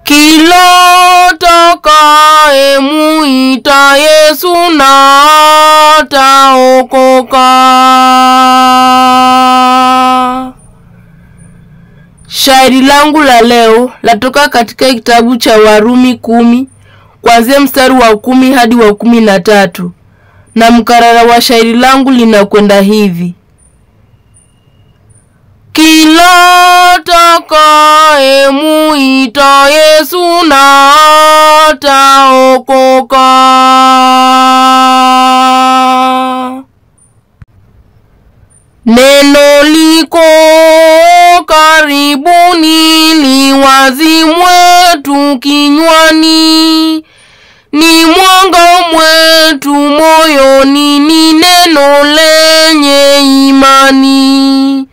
Kila takaye muita Yesu na ataokoka. Shairi langu la leo latoka katika kitabu cha Warumi 10 kuanzia mstari wa 10 hadi wa 13. Na mkarara wa shairi langu linakwenda hivi: Kila takaye muita Yesu na ataokoka. Neno liko karibuni, liwazi mwetu kinywani, ni mwanga mwetu moyoni, ni neno lenye imani.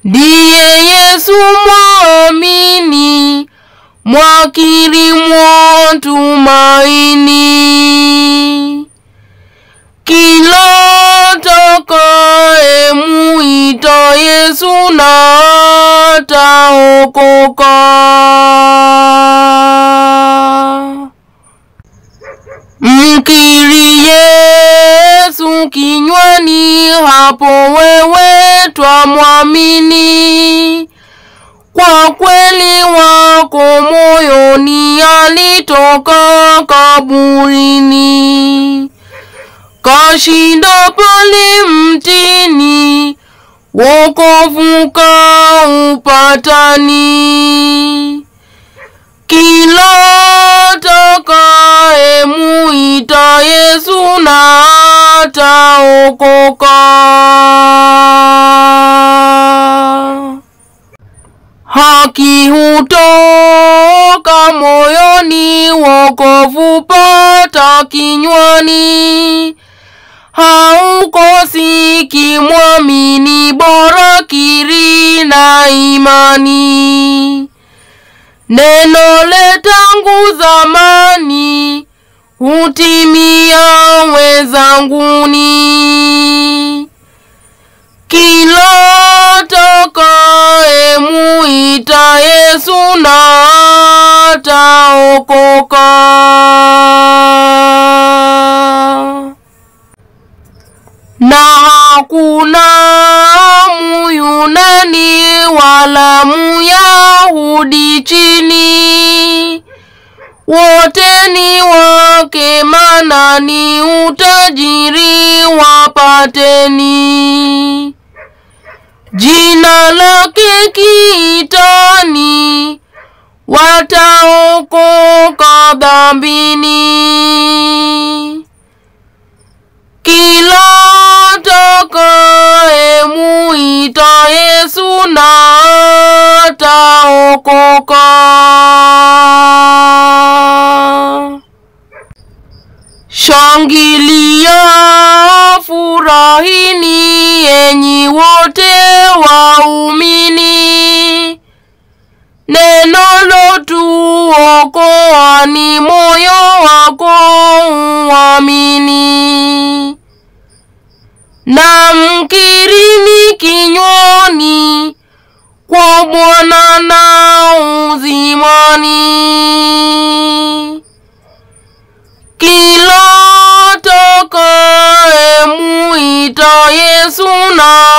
Ndiye Yesu mwamini, mwakiri mwatumaini. Kila takaye muita Yesu na ataokoka. Mkiri Yesu kinywani, hapo wewe twamwamini. Kwa kweli wako moyoni, alitoka kaburini, kashinda pale mtini, wokovu kaupatani. Kila takaye muita Yesu na ataokoka. Haki hutoka moyoni, wokovu pata kinywani. Haukosi kimwamini, bora kiri na imani. Neno letangu zamani, hutimia wezanguni. Kila takaye muita Yesu na ataokoka. Na hakuna Myunani wala Myahudi chini, wote ni wake, manani utajiri wapateni. Jina lake kiitani, wataokoka dhambini. Kila takaye muita Yesu na ataokoka. Shangilia, furahini enyi wote waumini. Neno lotuokoa, ni moyo wako uamini. Na mkirini kinywani, kwa Bwana na uzimani. Kila takaye muita Yesu na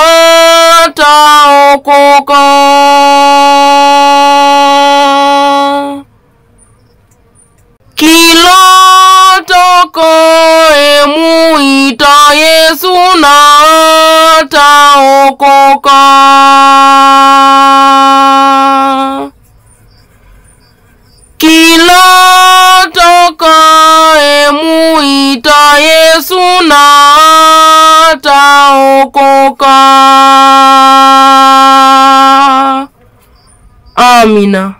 ataokoka. Kila takaye muita Yesu na ataokoka. Kila takaye muita Yesu na ataokoka. Amina.